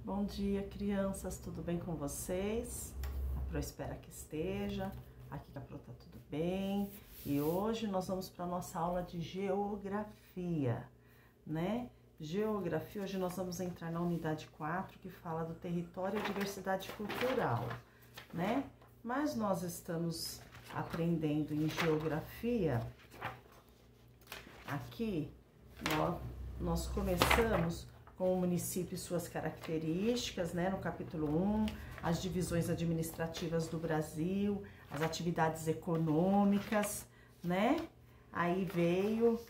Bom dia, crianças, tudo bem com vocês? A Pro espera que esteja, aqui a Pro tá tudo bem. E hoje nós vamos para a nossa aula de geografia, né? Geografia, hoje nós vamos entrar na unidade 4, que fala do território e diversidade cultural, né? Mas nós estamos aprendendo em geografia, aqui nós começamos com o município e suas características, né? No capítulo 1, as divisões administrativas do Brasil, as atividades econômicas, né? Aí veio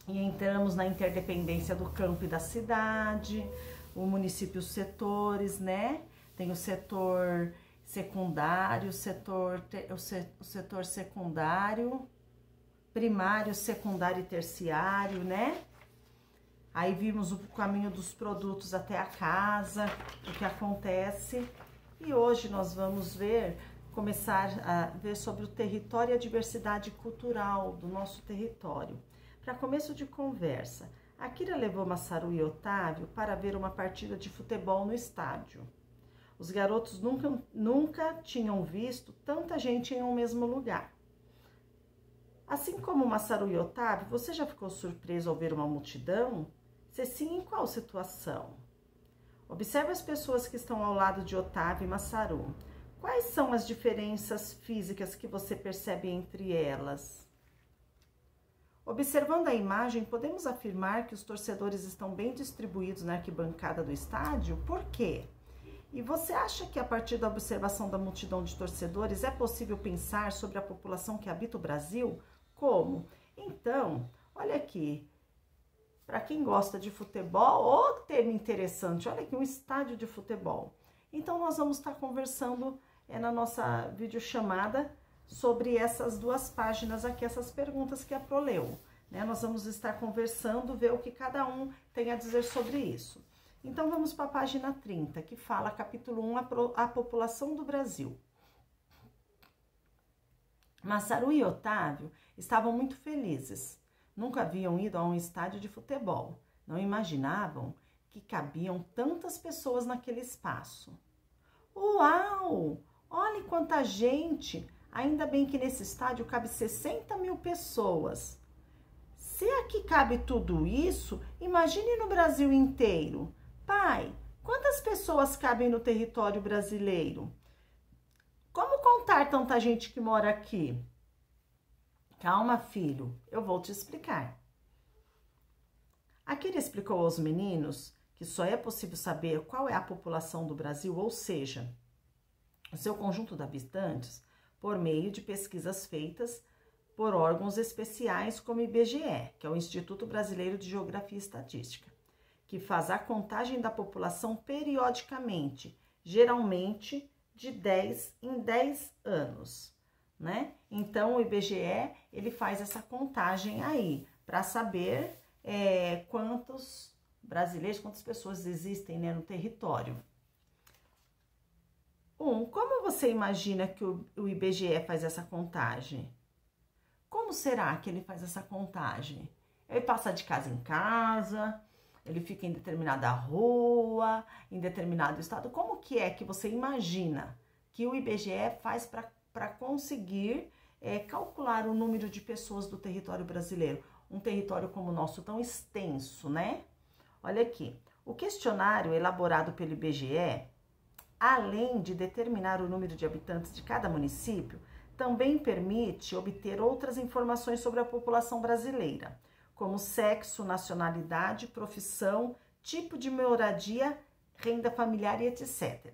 e entramos na interdependência do campo e da cidade, o município, os setores, né? Tem o setor secundário, o setor secundário, primário, secundário e terciário, né? Aí vimos o caminho dos produtos até a casa, o que acontece. E hoje nós vamos começar a ver sobre o território e a diversidade cultural do nosso território. Para começo de conversa, a Kira levou Massaru e Otávio para ver uma partida de futebol no estádio. Os garotos nunca tinham visto tanta gente em um mesmo lugar. Assim como Massaru e Otávio, você já ficou surpreso ao ver uma multidão? Se sim, em qual situação? Observe as pessoas que estão ao lado de Otávio e Massaru. Quais são as diferenças físicas que você percebe entre elas? Observando a imagem, podemos afirmar que os torcedores estão bem distribuídos na arquibancada do estádio? Por quê? E você acha que a partir da observação da multidão de torcedores é possível pensar sobre a população que habita o Brasil? Como? Então, olha aqui. Para quem gosta de futebol, ô termo interessante, olha aqui, um estádio de futebol. Então, nós vamos estar conversando na nossa videochamada sobre essas duas páginas aqui, essas perguntas que a Pro leu, né? Nós vamos estar conversando, ver o que cada um tem a dizer sobre isso. Então, vamos para a página 30, que fala, capítulo 1, a população do Brasil. Massaru e Otávio estavam muito felizes. Nunca haviam ido a um estádio de futebol. Não imaginavam que cabiam tantas pessoas naquele espaço. Uau! Olhe quanta gente! Ainda bem que nesse estádio cabe 60 mil pessoas. Se aqui cabe tudo isso, imagine no Brasil inteiro. Pai, quantas pessoas cabem no território brasileiro? Como contar tanta gente que mora aqui? Calma, filho, eu vou te explicar. Aqui ele explicou aos meninos que só é possível saber qual é a população do Brasil, ou seja, o seu conjunto de habitantes, por meio de pesquisas feitas por órgãos especiais como o IBGE, que é o Instituto Brasileiro de Geografia e Estatística, que faz a contagem da população periodicamente, geralmente de 10 em 10 anos, né? Então, o IBGE, ele faz essa contagem aí, para saber quantos brasileiros, quantas pessoas existem, né, no território. Como você imagina que o IBGE faz essa contagem? Como será que ele faz essa contagem? Ele passa de casa em casa, ele fica em determinada rua, em determinado estado. Como que é que você imagina que o IBGE faz para conseguir calcular o número de pessoas do território brasileiro? Um território como o nosso, tão extenso, né? Olha aqui, o questionário elaborado pelo IBGE, além de determinar o número de habitantes de cada município, também permite obter outras informações sobre a população brasileira, como sexo, nacionalidade, profissão, tipo de moradia, renda familiar e etc.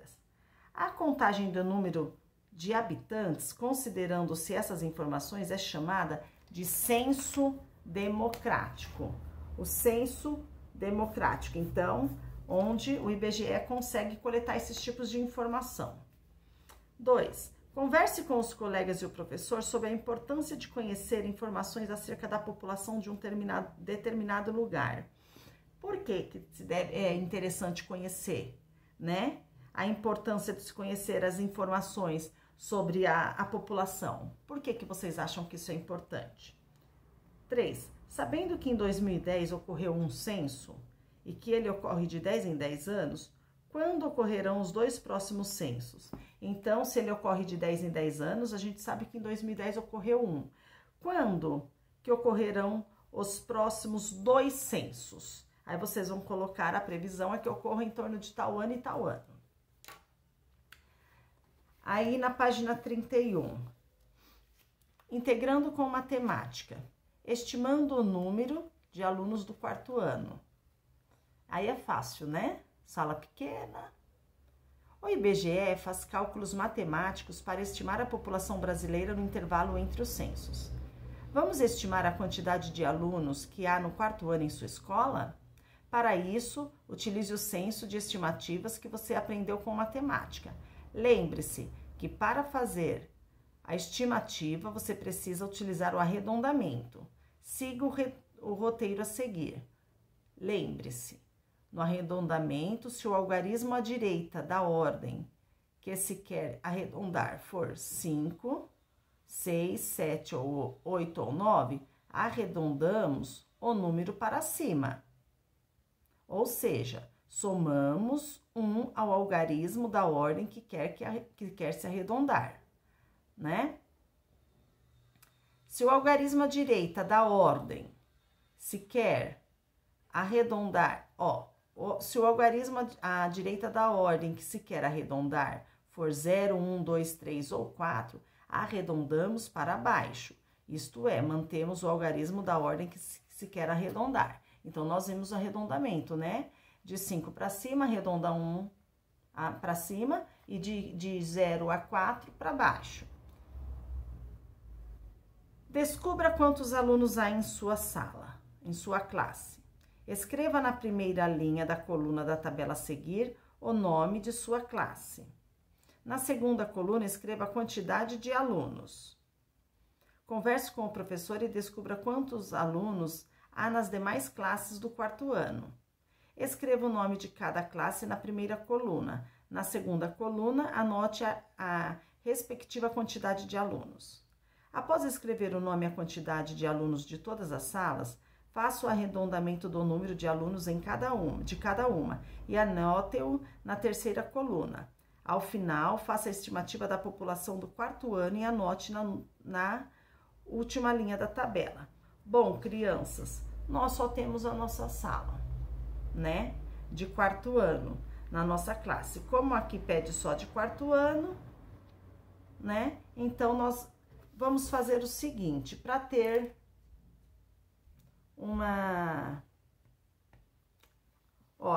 A contagem do número de habitantes, considerando-se essas informações, é chamada de censo democrático. O censo democrático, então, onde o IBGE consegue coletar esses tipos de informação. 2. Converse com os colegas e o professor sobre a importância de conhecer informações acerca da população de um determinado lugar. Por que é interessante conhecer, né? A importância de se conhecer as informações sobre a população. Por que vocês acham que isso é importante? 3. Sabendo que em 2010 ocorreu um censo, e que ele ocorre de 10 em 10 anos, quando ocorrerão os 2 próximos censos? Então, se ele ocorre de 10 em 10 anos, a gente sabe que em 2010 ocorreu um. Quando que ocorrerão os próximos 2 censos? Aí vocês vão colocar, a previsão é que ocorra em torno de tal ano e tal ano. Aí na página 31, integrando com matemática, estimando o número de alunos do 4º ano. Aí é fácil, né? Sala pequena. O IBGE faz cálculos matemáticos para estimar a população brasileira no intervalo entre os censos. Vamos estimar a quantidade de alunos que há no 4º ano em sua escola? Para isso, utilize o censo de estimativas que você aprendeu com matemática. Lembre-se que para fazer a estimativa, você precisa utilizar o arredondamento. Siga o roteiro a seguir. Lembre-se, no arredondamento, se o algarismo à direita da ordem que se quer arredondar for 5, 6, 7, ou 8 ou 9, arredondamos o número para cima. Ou seja, somamos 1 ao algarismo da ordem que quer se arredondar, né? Se o algarismo à direita da ordem se quer arredondar, se o algarismo à direita da ordem que se quer arredondar for 0, 1, 2, 3 ou 4, arredondamos para baixo. Isto é, mantemos o algarismo da ordem que se quer arredondar. Então, nós vimos o arredondamento, né? De 5 para cima, arredonda 1 para cima e de 0 a 4 para baixo. Descubra quantos alunos há em sua sala, em sua classe. Escreva na primeira linha da coluna da tabela a seguir o nome de sua classe. Na segunda coluna, escreva a quantidade de alunos. Converse com o professor e descubra quantos alunos há nas demais classes do 4º ano. Escreva o nome de cada classe na primeira coluna. Na segunda coluna, anote a respectiva quantidade de alunos. Após escrever o nome e a quantidade de alunos de todas as salas, faça o arredondamento do número de alunos de cada uma e anote-o na terceira coluna. Ao final, faça a estimativa da população do 4º ano e anote na última linha da tabela. Bom, crianças, nós só temos a nossa sala, né? De 4º ano na nossa classe. Como aqui pede só de 4º ano, né? Então, nós vamos fazer o seguinte, para ter uma...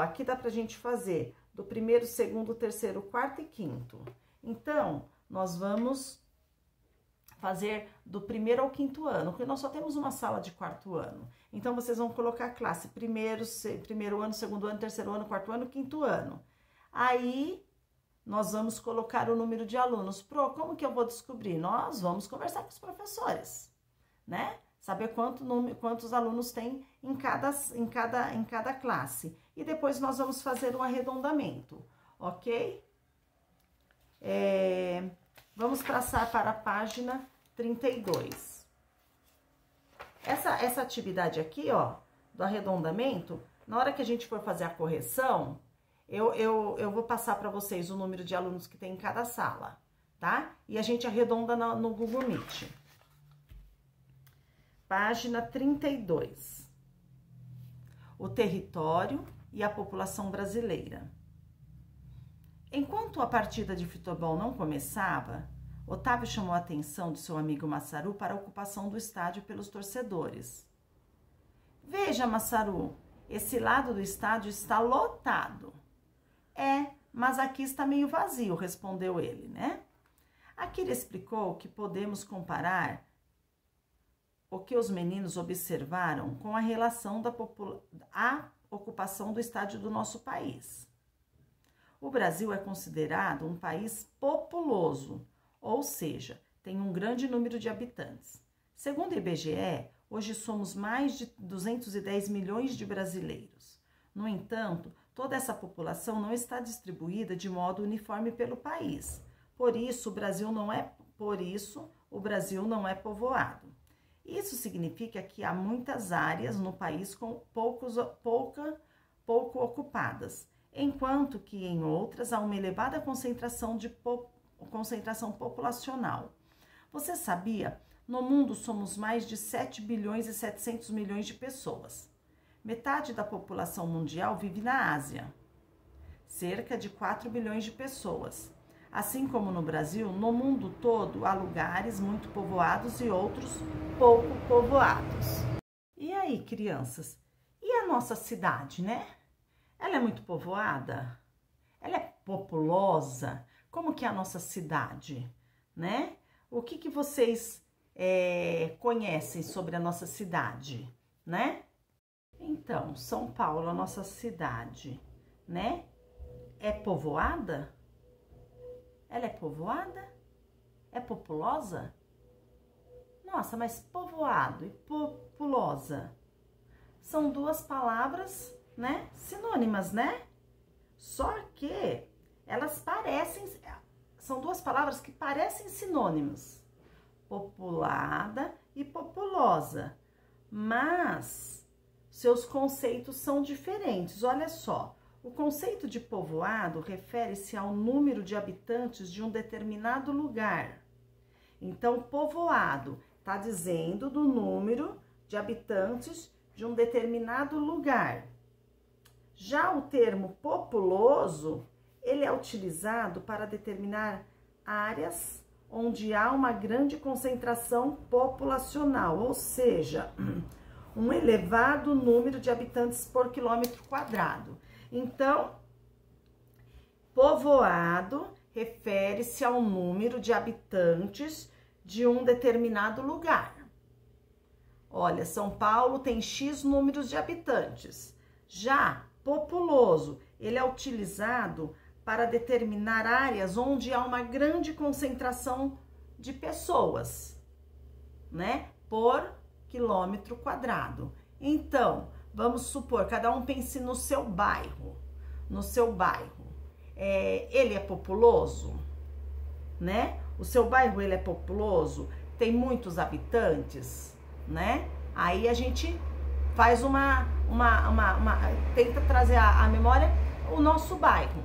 aqui dá pra gente fazer do 1º, 2º, 3º, 4º e 5º. Então, nós vamos fazer do 1º ao 5º ano, porque nós só temos uma sala de 4º ano. Então, vocês vão colocar a classe 1º ano, 2º ano, 3º ano, 4º ano, 5º ano. Aí, nós vamos colocar o número de alunos. Como que eu vou descobrir? Nós vamos conversar com os professores, né? Saber quantos alunos tem em cada classe. E depois nós vamos fazer um arredondamento, ok? Vamos passar para a página 32. Essa atividade aqui, do arredondamento, na hora que a gente for fazer a correção, eu vou passar para vocês o número de alunos que tem em cada sala, tá? E a gente arredonda no Google Meet. Página 32. O território e a população brasileira. Enquanto a partida de futebol não começava, Otávio chamou a atenção de seu amigo Massaru para a ocupação do estádio pelos torcedores. Veja, Massaru, esse lado do estádio está lotado. Mas aqui está meio vazio, respondeu ele, né? Akira explicou que podemos comparar o que os meninos observaram com a relação da ocupação do estádio do nosso país. O Brasil é considerado um país populoso, ou seja, tem um grande número de habitantes. Segundo o IBGE, hoje somos mais de 210 milhões de brasileiros. No entanto, toda essa população não está distribuída de modo uniforme pelo país. Por isso, o Brasil não é povoado. Isso significa que há muitas áreas no país com pouca pouco ocupadas, enquanto que em outras há uma elevada concentração populacional. Você sabia? No mundo somos mais de 7 bilhões e 700 milhões de pessoas. Metade da população mundial vive na Ásia, cerca de 4 bilhões de pessoas. Assim como no Brasil, no mundo todo há lugares muito povoados e outros pouco povoados. E aí, crianças? E a nossa cidade, né? Ela é muito povoada? Ela é populosa? Como que é a nossa cidade, né? O que vocês conhecem sobre a nossa cidade, né? Então, São Paulo, a nossa cidade, né? É povoada? Ela é povoada? É populosa? Nossa, mas povoado e populosa são duas palavras, né? Sinônimas, né? Só que elas são duas palavras que parecem sinônimas. Populada e populosa. Mas seus conceitos são diferentes. Olha só. O conceito de povoado refere-se ao número de habitantes de um determinado lugar. Então, povoado está dizendo do número de habitantes de um determinado lugar. Já o termo populoso, ele é utilizado para determinar áreas onde há uma grande concentração populacional, ou seja, um elevado número de habitantes por quilômetro quadrado. Então, povoado refere-se ao número de habitantes de um determinado lugar. Olha, São Paulo tem X números de habitantes. Já populoso, ele é utilizado para determinar áreas onde há uma grande concentração de pessoas, né? Por quilômetro quadrado. Então, vamos supor, cada um pense no seu bairro. No seu bairro. Ele é populoso, né? O seu bairro, ele é populoso? Tem muitos habitantes, né? Aí a gente faz tenta trazer à memória o nosso bairro.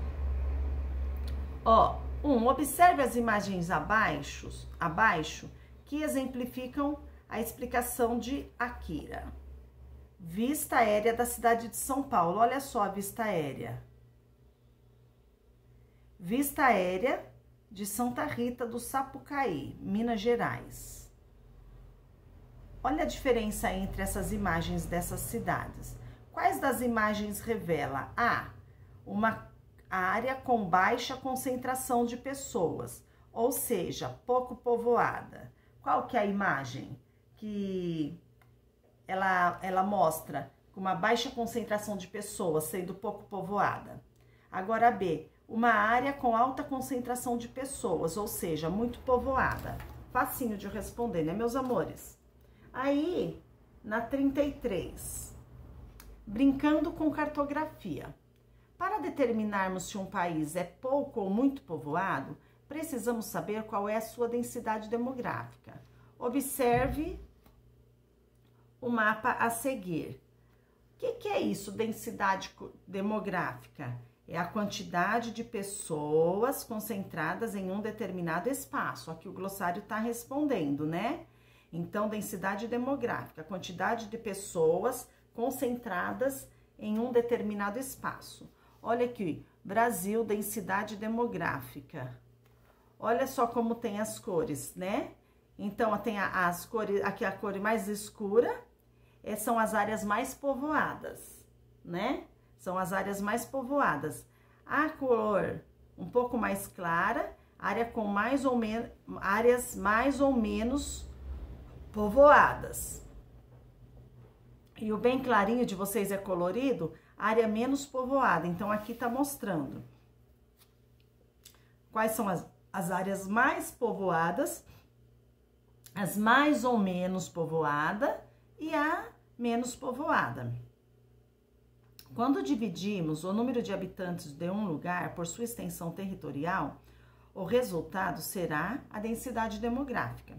Ó, observe as imagens abaixo que exemplificam a explicação de Akira. Vista aérea da cidade de São Paulo. Olha só a vista aérea. Vista aérea de Santa Rita do Sapucaí, Minas Gerais. Olha a diferença entre essas imagens dessas cidades. Quais das imagens revela? Uma área com baixa concentração de pessoas, ou seja, pouco povoada. Qual que é a imagem que ela mostra uma baixa concentração de pessoas, sendo pouco povoada? Agora B, uma área com alta concentração de pessoas, ou seja, muito povoada. Facinho de responder, né, meus amores? Aí, na 33, brincando com cartografia. Para determinarmos se um país é pouco ou muito povoado, precisamos saber qual é a sua densidade demográfica. Observe o mapa a seguir. O que é isso, densidade demográfica? É a quantidade de pessoas concentradas em um determinado espaço. Aqui o glossário está respondendo, né? Então, densidade demográfica, quantidade de pessoas concentradas em um determinado espaço. Olha aqui, Brasil, densidade demográfica. Olha só como tem as cores, né? Então, tem as cores, aqui a cor mais escura, são as áreas mais povoadas, né? São as áreas mais povoadas. A cor um pouco mais clara, área com áreas mais ou menos povoadas. E o bem clarinho de vocês é colorido, área menos povoada. Então, aqui tá mostrando quais são as áreas mais povoadas, as mais ou menos povoada e a menos povoada. Quando dividimos o número de habitantes de um lugar por sua extensão territorial, o resultado será a densidade demográfica.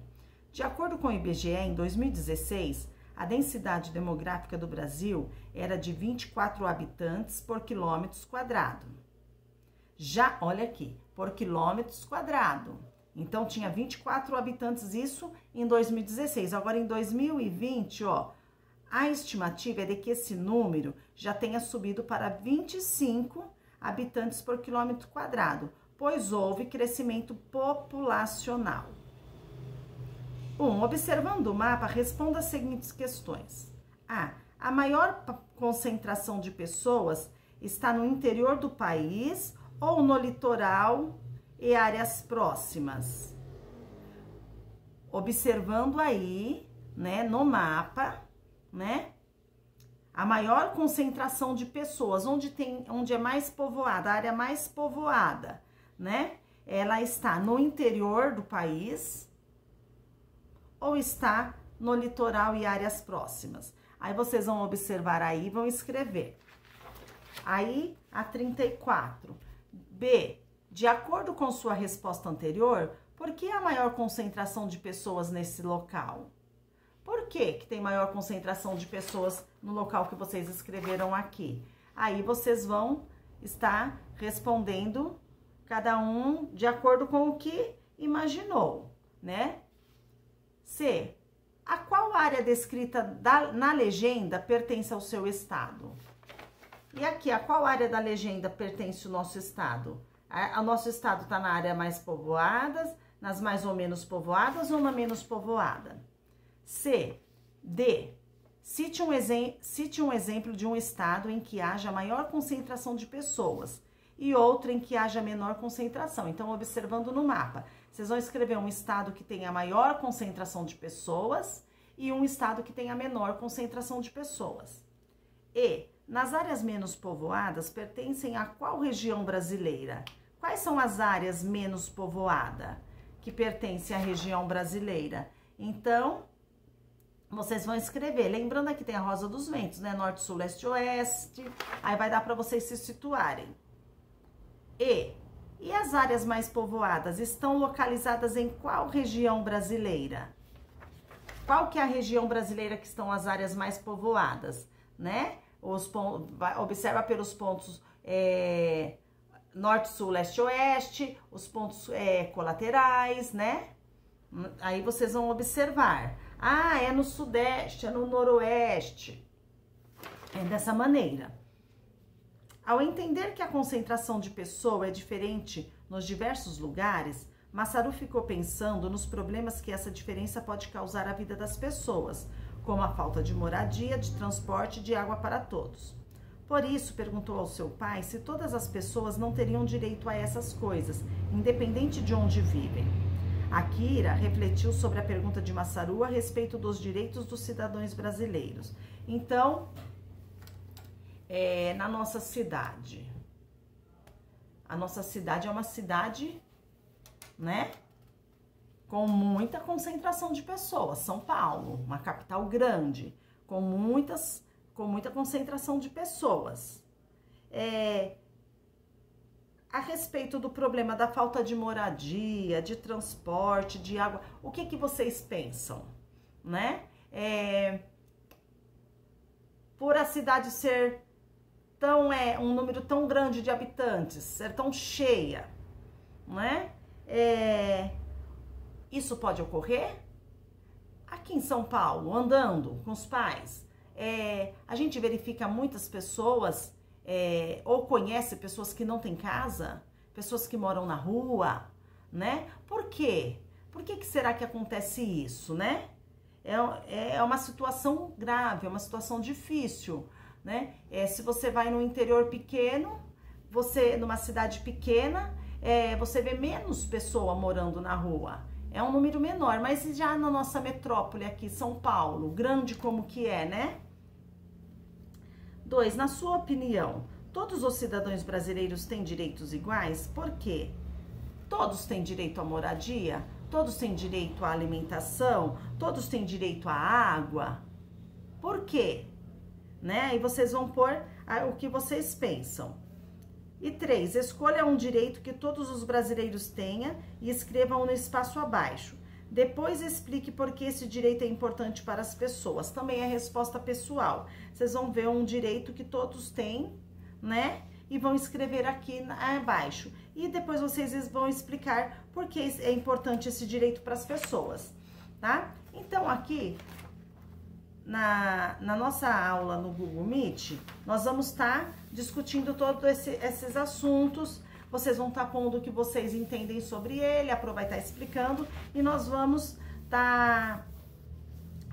De acordo com o IBGE, em 2016, a densidade demográfica do Brasil era de 24 habitantes por quilômetro quadrado. Já, olha aqui, por quilômetros quadrado. Então, tinha 24 habitantes, isso em 2016. Agora, em 2020, ó, a estimativa é de que esse número já tenha subido para 25 habitantes por quilômetro quadrado, pois houve crescimento populacional. Observando o mapa, responda as seguintes questões. A maior concentração de pessoas está no interior do país ou no litoral e áreas próximas? Observando aí, né, no mapa, né, a maior concentração de pessoas, onde é mais povoada, a área mais povoada, né, ela está no interior do país ou está no litoral e áreas próximas? Aí vocês vão observar aí, vão escrever. Aí, a 34. B, de acordo com sua resposta anterior, por que a maior concentração de pessoas nesse local? Por que tem maior concentração de pessoas no local que vocês escreveram aqui? Aí vocês vão estar respondendo cada um de acordo com o que imaginou, né? C, a qual área descrita na legenda pertence ao seu estado? E aqui, a qual área da legenda pertence o nosso estado? O nosso estado está na área mais povoada, nas mais ou menos povoadas ou na menos povoada? C, D, cite um exemplo de um estado em que haja maior concentração de pessoas e outro em que haja menor concentração. Então, observando no mapa, vocês vão escrever um estado que tenha maior concentração de pessoas e um estado que tenha menor concentração de pessoas. E, nas áreas menos povoadas, pertencem a qual região brasileira? Quais são as áreas menos povoadas que pertencem à região brasileira? Então, vocês vão escrever. Lembrando aqui tem a Rosa dos Ventos, né? Norte, Sul, Leste, Oeste. Aí vai dar para vocês se situarem. E as áreas mais povoadas estão localizadas em qual região brasileira? Qual que é a região brasileira que estão as áreas mais povoadas, né? Observa pelos pontos norte, sul, leste, oeste, os pontos colaterais, né? Aí vocês vão observar. É no sudeste, é no noroeste. É dessa maneira. Ao entender que a concentração de pessoa é diferente nos diversos lugares, Masaru ficou pensando nos problemas que essa diferença pode causar à vida das pessoas, como a falta de moradia, de transporte e de água para todos. Por isso, perguntou ao seu pai se todas as pessoas não teriam direito a essas coisas, independente de onde vivem. Akira refletiu sobre a pergunta de Masaru a respeito dos direitos dos cidadãos brasileiros. Então, na nossa cidade. A nossa cidade é uma cidade, né, com muita concentração de pessoas. São Paulo, uma capital grande, com muita concentração de pessoas. A respeito do problema da falta de moradia, de transporte, de água, o que vocês pensam, né? Por a cidade ser um número tão grande de habitantes, ser tão cheia, não é? Isso pode ocorrer? Aqui em São Paulo, andando com os pais, a gente verifica muitas pessoas, ou conhece pessoas que não têm casa, pessoas que moram na rua, né? Por quê? Por que será que acontece isso, né? É uma situação grave, é uma situação difícil, né? Se você vai no interior pequeno, numa cidade pequena, você vê menos pessoa morando na rua. É um número menor, mas já na nossa metrópole aqui, São Paulo, grande como que é, né? 2. Na sua opinião, todos os cidadãos brasileiros têm direitos iguais? Por quê? Todos têm direito à moradia? Todos têm direito à alimentação? Todos têm direito à água? Por quê? Né? E vocês vão pôr o que vocês pensam. E 3, escolha um direito que todos os brasileiros tenham e escrevam no espaço abaixo. Depois explique por que esse direito é importante para as pessoas. Também é resposta pessoal. Vocês vão ver um direito que todos têm, né? E vão escrever aqui abaixo. E depois vocês vão explicar por que é importante esse direito para as pessoas, tá? Então, aqui, na nossa aula no Google Meet, nós vamos estar discutindo todos esses assuntos. Vocês vão estar pondo o que vocês entendem sobre ele, a Pro vai estar explicando, e nós vamos estar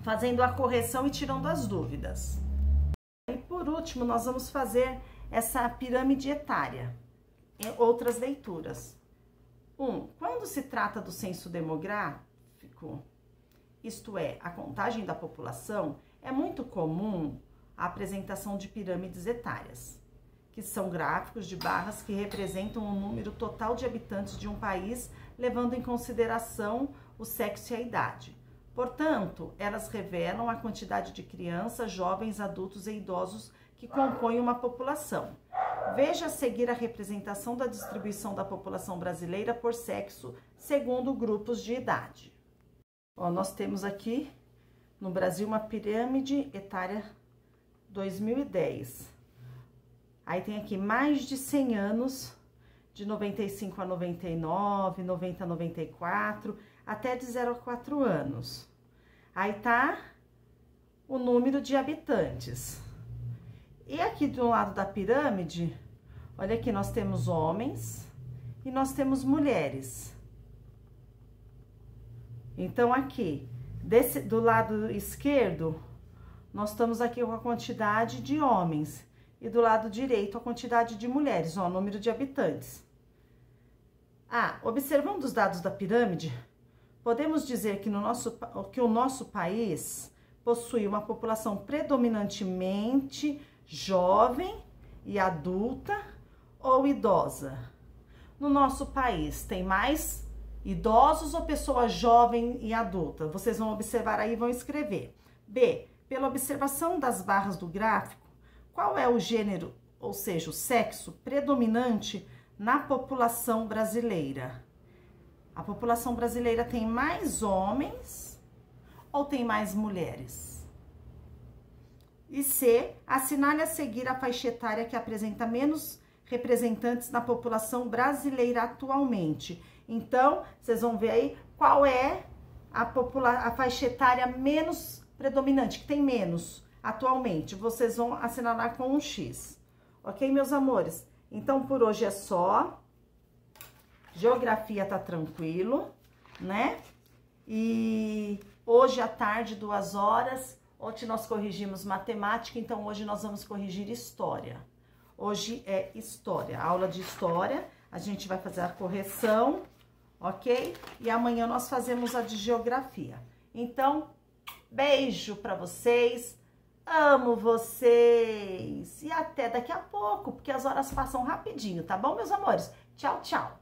fazendo a correção e tirando as dúvidas. E por último, nós vamos fazer essa pirâmide etária, em outras leituras. Quando se trata do censo demográfico, isto é, a contagem da população, é muito comum a apresentação de pirâmides etárias, que são gráficos de barras que representam o número total de habitantes de um país, levando em consideração o sexo e a idade. Portanto, elas revelam a quantidade de crianças, jovens, adultos e idosos que compõem uma população. Veja a seguir a representação da distribuição da população brasileira por sexo, segundo grupos de idade. Ó, nós temos aqui no Brasil uma pirâmide etária 2010. Aí tem aqui mais de 100 anos, de 95 a 99, 90 a 94, até de 0 a 4 anos. Aí tá o número de habitantes. E aqui do lado da pirâmide, olha aqui, nós temos homens e nós temos mulheres. Então, aqui, do lado esquerdo, nós estamos aqui com a quantidade de homens. E do lado direito, a quantidade de mulheres, ó, o número de habitantes. Observando os dados da pirâmide, podemos dizer que o nosso país possui uma população predominantemente jovem e adulta ou idosa. No nosso país, tem mais idosos ou pessoa jovem e adulta? Vocês vão observar aí e vão escrever. B, pela observação das barras do gráfico, qual é o gênero, ou seja, o sexo predominante na população brasileira? A população brasileira tem mais homens ou tem mais mulheres? E C, assinale a seguir a faixa etária que apresenta menos representantes na população brasileira atualmente. Então, vocês vão ver aí qual é a faixa etária menos predominante, que tem menos atualmente. Vocês vão assinalar com um X. Ok, meus amores? Então, por hoje é só. Geografia tá tranquilo, né? E hoje à tarde, 2 horas, ontem nós corrigimos matemática, então hoje nós vamos corrigir história. Hoje é história, aula de história, a gente vai fazer a correção, ok? E amanhã nós fazemos a de geografia. Então, beijo pra vocês, amo vocês e até daqui a pouco, porque as horas passam rapidinho, tá bom, meus amores? Tchau, tchau!